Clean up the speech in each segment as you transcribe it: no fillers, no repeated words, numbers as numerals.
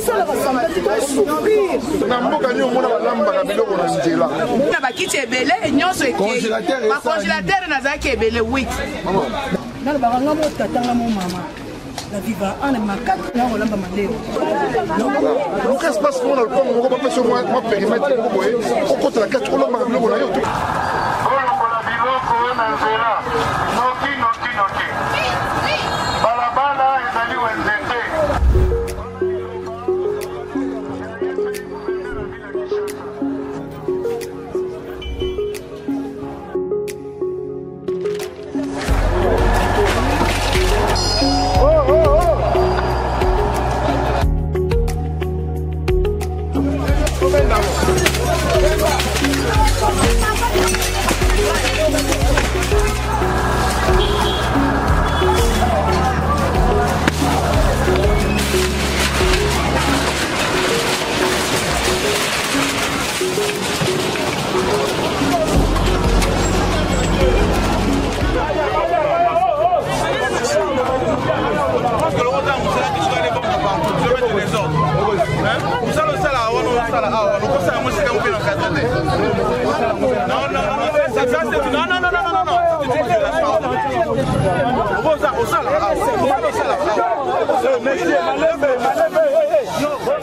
Ça ressemble, tu dois souffrir. Na bakiti ebele nyonso ekei ba congélateur nazaki ebele 8 na baranga mo tatanga mo mama la viva en makati na olamba maleo donc qu'est-ce qui se passe pour le pont on va pas sur moi périmètre pour boyer au côté la carte olamba maleo na yo to olamba biloko na nzela noki balabala ezali wenzete.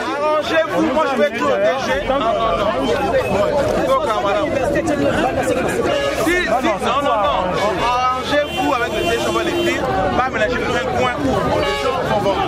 Arrangez-vous, moi je vais tout protéger. Non. Arrangez-vous avec le DG, on va les dire. Pas mélanger un coin où les gens vont voir.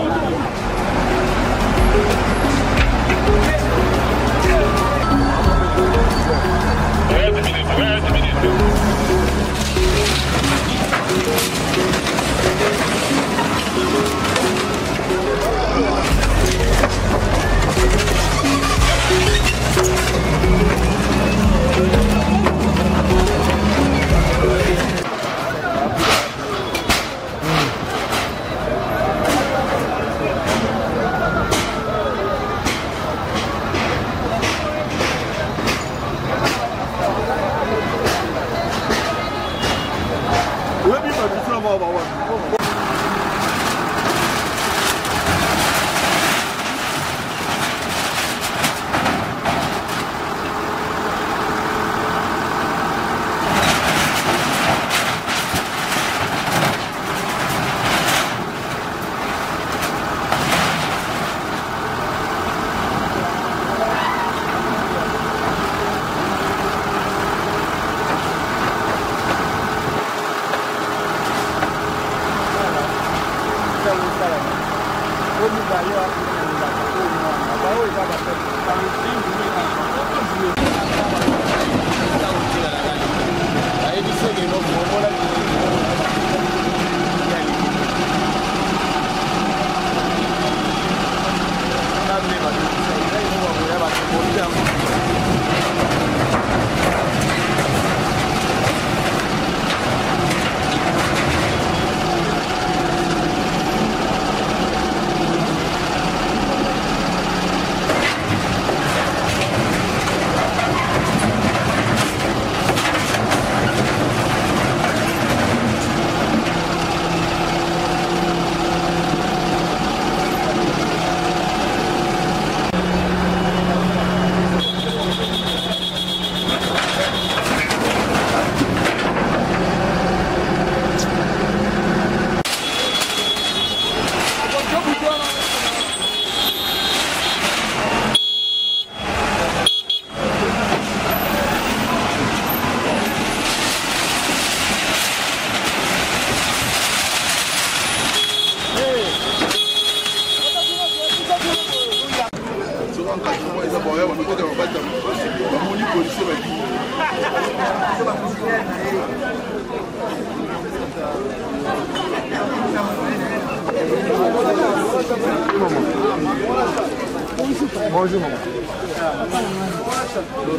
Bonjour maman.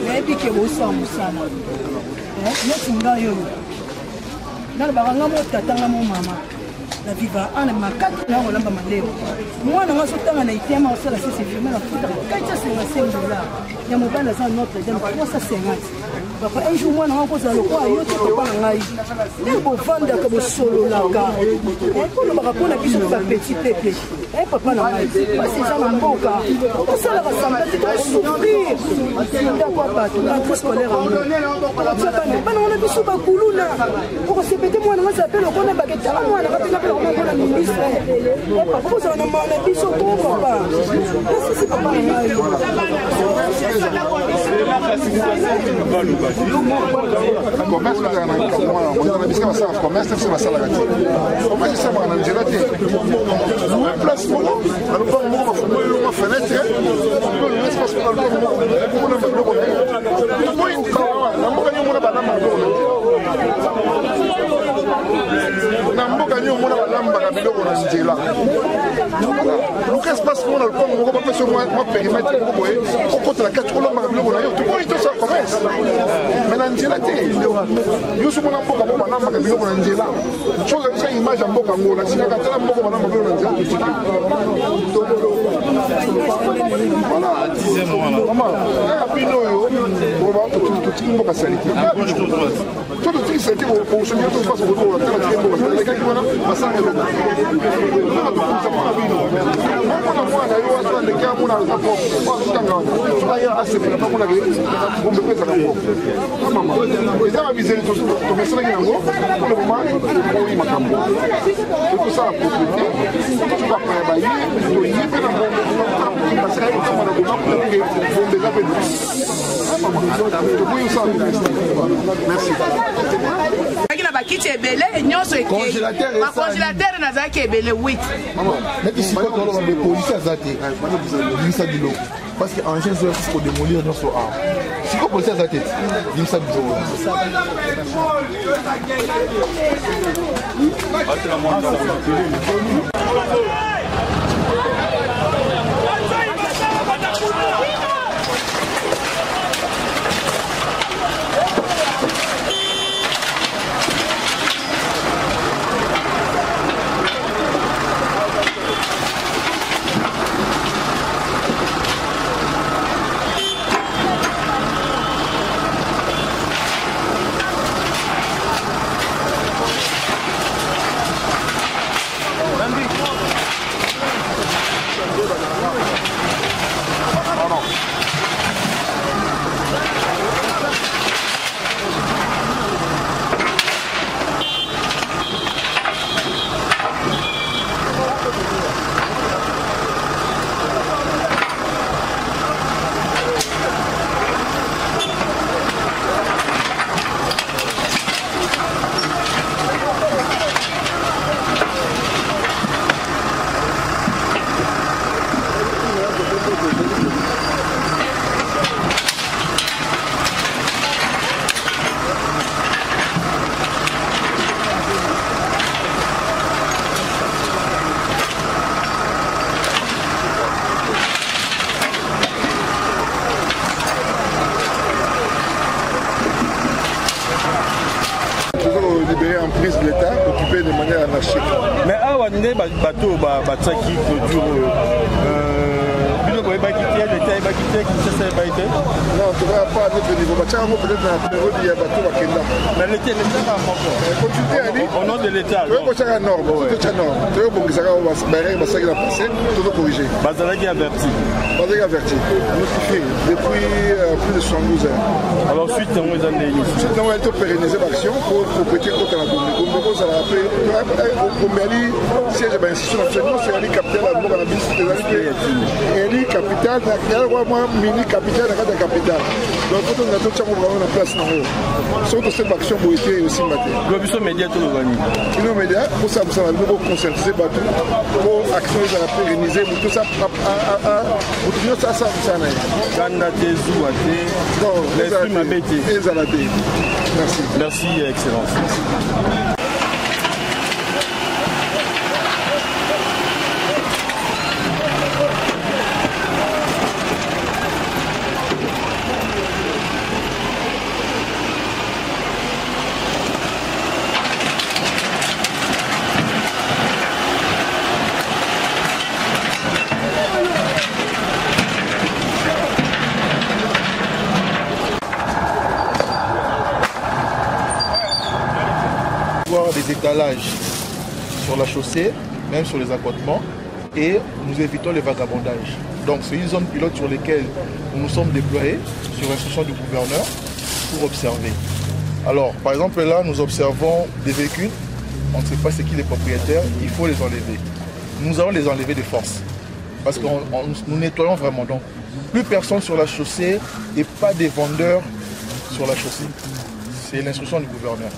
Mais puis que vous sommes ça. Nous sommes dans yo. Dans le baranga mo tatanga mo mama. na viva ana makati na olamba malemo mwana nga sotanga na itema osala sisi filme na futa kacha $55 ya mobile za Notre Dame kwa 350 papa un jour mwana nga kozala lokwa yo te papa na ngai ndenge bovandaka bosololaka mpona bakapona biso ba petit pepe papa na ngai basi eza na mboka osalaka samba te tosouffrir ndako ya bato entre scolaire bana wana biso bakuluna okosepete mwana nga zape lokona baketala mwana kapena mpe lokona ministre papa kozala na mana biso to papa nasisi papa na ngai commerce kozala na mwana bisika basala commerce te basalaka te commerce esamaka na nzela te place moko na lopango moko bafungoli longa fenêtre na espace moko na lopango moko na biloko na mboka nio mona balamba na mboka nio mona balambaka biloko na nzela luka espace moko na lopango moko bapesa mwa périmètre moko boye okotela kati olambaka biloko na yo tokoki tosala commerce mais na nzela te yo so mona mboka moko balambaka biloko na nzela chose eza image ya mboka ngo nasikaka tala mboka balamba biloko na nzela bino oyo totiki mboka salite to totiki salite osongia topasa kotokola tala tiki mboka salekaki wana basanga eloko mona mwana yo aza ndeke amona aza tanga wana asepela mpa monake bombe mpe ezaka mboka eza bamizeli tomesalaki yango pour le moment oyi makambo tokosala propriété tokapaya baye toye mpe na basaka otamana goma polenge bombe eza mpe tokoyi osala merci na bakiti ebele nyonso ekei bacongélateur nazalaki ebele 8 neti sikoyo toloba mbe polisi aza te bimisa biloko parce que engin ezo yasi kodémolir nyonso awa sikoyo polisi aza te bimisa biloko En prise de l'État, occupé de manière anarchique. Mais awa nde bateau batsaki clôture biloko ebakite l'État ebakite Kinshasa ebakite. Non, tu vas pas à notre niveau. Batia peut-être dans la période il y a bateau bakenda. Mais l'État pas encore. Au nom de l'État. Tu veux que nord, tu nord. Tu veux que ça va passer la passé, tu dois corriger. Bazalaki averti. Bazalaki averti. Notifié depuis plus de 72 heures. Alors suite on les a négocié. Suite on a été pérenniser l'action pour propriété contre la Gombe. Gombe ça l'a appelé Gombe siège d'institution absolument c'est la capitale de la Gambie, c'est la capitale il y a vraiment mini capitale dans la capitale. Donc quand on a tout ça on va avoir place dans haut. Surtout cette action pour été aussi maté. L'objet média tout le vani. Nos médias pour ça vous allez beaucoup conscientiser bateau pour action ils ont pérenniser pour tout ça pour tout ça ça n'a. Kanda tezu ate. Non, l'esprit m'a bêté. Merci. Merci excellence. des étalages sur la chaussée, même sur les accotements, et nous évitons les vagabondages. Donc c'est une zone pilote sur laquelle nous sommes déployés, sur instruction du gouverneur, pour observer. Alors, par exemple, là, nous observons des véhicules, on ne sait pas c'est qui les propriétaires, il faut les enlever. Nous allons les enlever de force, parce que nous nettoyons vraiment. Donc, plus personne sur la chaussée et pas des vendeurs sur la chaussée. C'est l'instruction du gouverneur.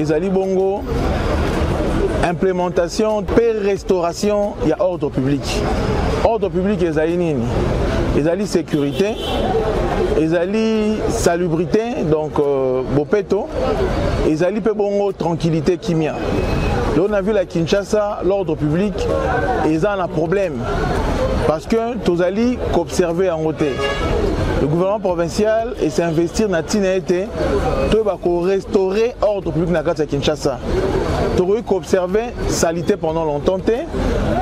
ezali bongo implémentation per restauration il y a ordre public. Ordre public ezali nini? Ezali sécurité, ezali salubrité donc bopeto, ezali pe bongo tranquillité kimia. Là on a vu la Kinshasa, l'ordre public ils ont un problème parce que tozali qu'observer en côté. Le gouvernement provincial et s'investir dans Tinaete, tout va restaurer l'ordre public dans la Kinshasa. Tout va observer salité pendant longtemps,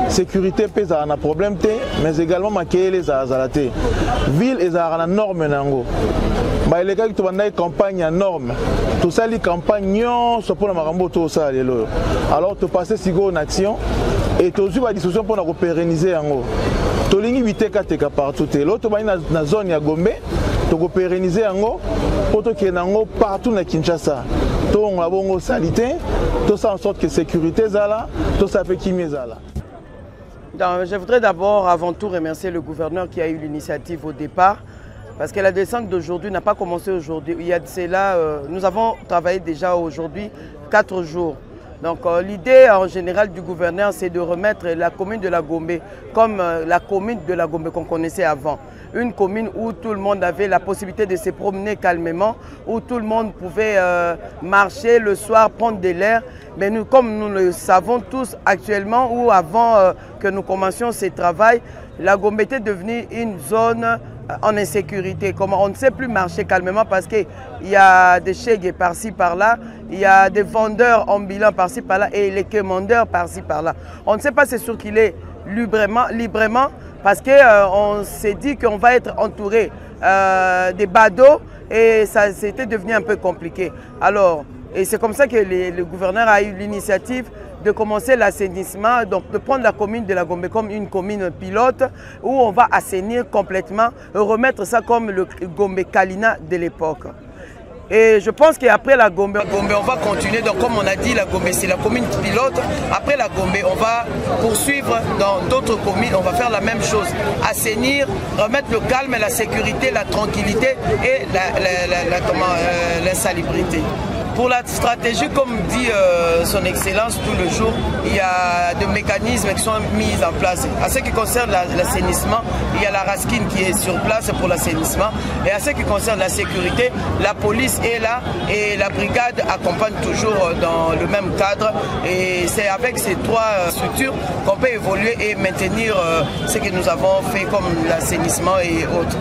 sécurité pèse un problème, mais également maquiller les azalatés. Ville et la norme nango. Bah les gars qui ont une campagne en norme, tout ça les campagnes sont pour la marambo tout ça alors tu passes sigo en action et tu as eu la discussion pour la pérenniser en haut. Tu as évité qu'à partout. L'autre va dans la zone ya Gombe, tu as pérenniser en haut pour que tu partout dans Kinshasa. Tu as bonne salité, tout ça en sorte que sécurité zala, tout ça fait qui zala. Je voudrais d'abord, avant tout, remercier le gouverneur qui a eu l'initiative au départ. Parce que la descente d'aujourd'hui n'a pas commencé aujourd'hui. Il y a de cela, nous avons travaillé déjà aujourd'hui 4 jours. Donc l'idée en général du gouverneur, c'est de remettre la commune de la Gombe comme la commune de la Gombe qu'on connaissait avant. Une commune où tout le monde avait la possibilité de se promener calmement, où tout le monde pouvait marcher le soir, prendre de l'air. Mais nous, comme nous le savons tous actuellement, ou avant que nous commencions ce travail, la Gombe était devenue une zone en insécurité. Comment on ne sait plus marcher calmement parce qu'il y a des chèques par-ci par-là, il y a des vendeurs ambulants par-ci par-là et les commandeurs par-ci par-là. On ne sait pas c'est sûr qu'il est librement parce qu'on s'est dit qu'on va être entouré des badauds et ça c'était devenu un peu compliqué. Alors, et c'est comme ça que le gouverneur a eu l'initiative de commencer l'assainissement, donc de prendre la commune de la Gombe comme une commune pilote où on va assainir complètement, remettre ça comme le Gombe Kalina de l'époque. Et je pense qu'après la Gombe, on va continuer. Donc comme on a dit, la Gombe c'est la commune pilote. Après la Gombe, on va poursuivre dans d'autres communes. On va faire la même chose. Assainir, remettre le calme, la sécurité, la tranquillité et l'insalubrité. Pour la stratégie, comme dit son Excellence tout le jour, il y a des mécanismes qui sont mis en place. À ce qui concerne l'assainissement, il y a la Raskin qui est sur place pour l'assainissement. Et à ce qui concerne la sécurité, la police est là et la brigade accompagne toujours dans le même cadre. Et c'est avec ces trois structures qu'on peut évoluer et maintenir ce que nous avons fait comme l'assainissement et autres.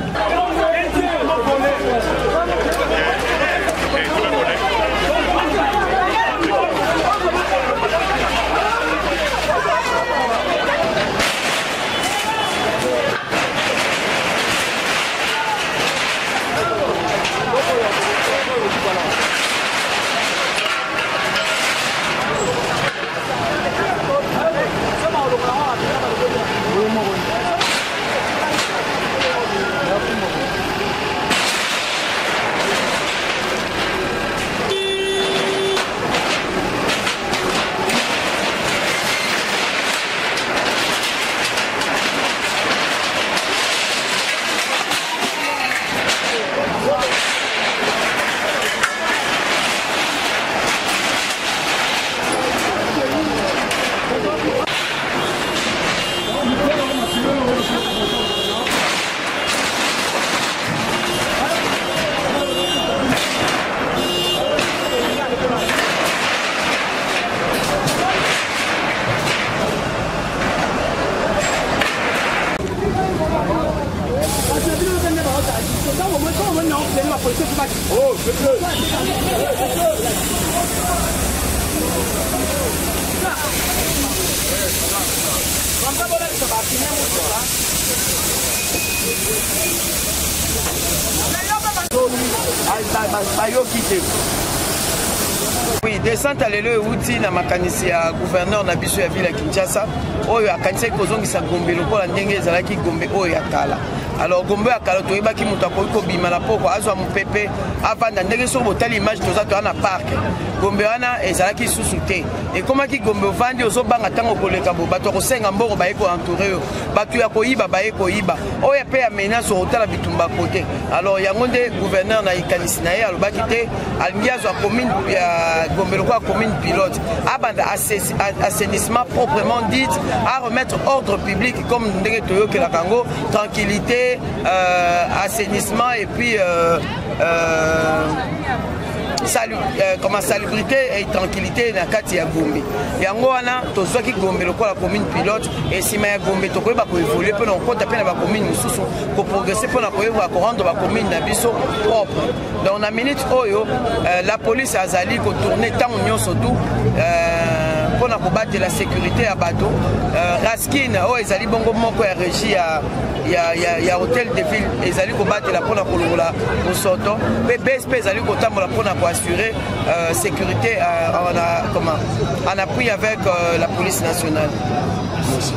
Oui, descente à l'élo outi na makanisi ya gouverneur na biso ya ville ya Kinshasa oyo akanisa kozongisa Gombe lokola ndenge ezalaki Gombe oyo ya kala. Alors Gombe ya kala toyebaki mutu akoki kobima na poko azwa mopepe avanda ndenge soki botali image toza toya na parc Gombe wana ezalaki susu te ekomaki Gombe ovandi ozobanga ntango koleka bo bato kosenga mbongo baye ko entouré yo bato ya koyiba baye koyiba oyo pe ya menace otala bitumba kote. Alors yango nde gouverneur na ikanisi na ye alobaki te alingi azwa commune ya Gombe lokola commune pilote abanda assainissement proprement dit à remettre ordre public comme ndenge toyokelaka yango tranquillité assainissement et puis salubrité et tranquillité na kati ya Gombe. Yango wana tozwaki Gombe lokola commune pilote et sima ya Gombe tokoyeba ko évoluer pe na kota pe na ba commune mosusu ko progresser pe na koyeba ko rendre ba commune na biso propre. Dans la minute oyo la police azali ko tourner tant nyonso tout pour na kobattre la sécurité à bateau. Raskin o ezali bongo moko ya régie ya hôtel de ville ezali ko battre la pona kolongola mosoto pe BSP ezali ko tambola pona ko assurer sécurité en appui avec la police nationale. Merci.